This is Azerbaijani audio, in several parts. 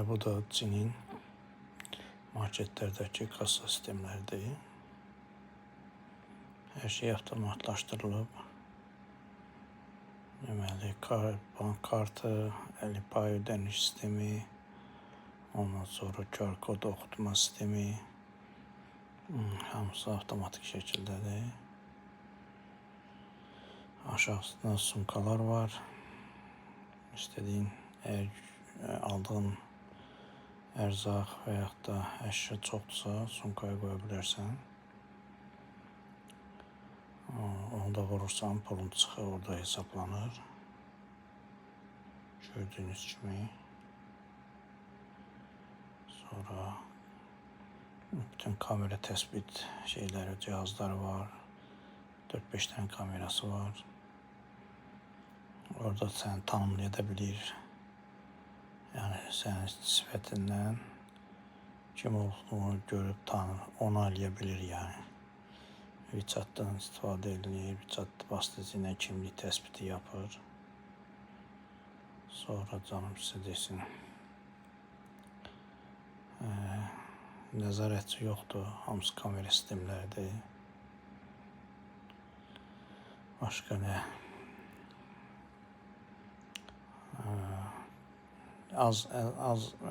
Bu da Çinin marketlerdeki kassa sistemleridir. Her şey avtomatlaşdırılıb. Deməli, bank kartı, Əlipay ödəniş sistemi, ondan sonra QR kod oxutma sistemi, hamısı avtomatik şəkildədir. Aşağısında sumkalar var. İstədiyin, aldığın ərzaq və yaxud da əşya çoxdursa, sumkaya qoya bilərsən. Onu da vurursan, pulun çıxır, orada hesablanır. Gördüyünüz kimi. Sonra bütün kamera təsbit şeyləri, cihazları var. 4-5 tane kamerası var. Orada səni tanımlaya da bilir. Yəni sənin sifətindən kim olduğunu görüb onayla bilir yəni. WeChat-dan istifadə edilir. WeChat vasitəsilə kimlik təsbiti yapır. Sonra canım sizə desin. Nəzarətçi yoxdur. Hamısı kamera sistemləridir. Başqa nə? Az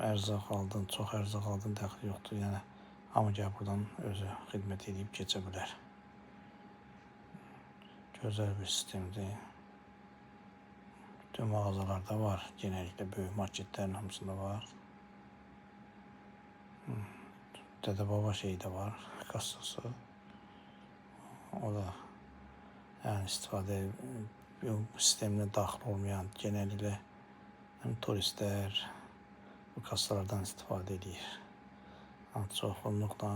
ərzaq aldın, çox ərzaq aldın, dəxli yoxdur. Yəni hamı gəl buradan özü xidmət edib keçə bilər. Gözəl bir sistemdir. Bütün mağazalarda var. Genellikle böyük marketlərin hamısında var. Dədə Baba şeyi də var, kassası. O da yəni istifadə bu sistemlə daxil olmayan genellikle turistlər bu kassalardan istifadə edir. Çoxunluqla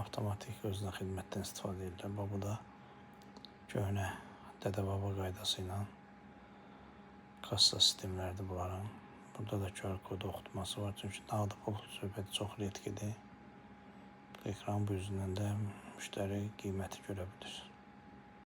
avtomatik özünə xidmətdən istifadə edirlər. Bu da köhnə Dədə Baba qaydası ilə kassa sistemləridir bunların. Burada da QR kodu oxutması var. Çünki nağd pul söhbəti çox risklidir. Ekran bu yüzündən də müştəri qiyməti görə bilir.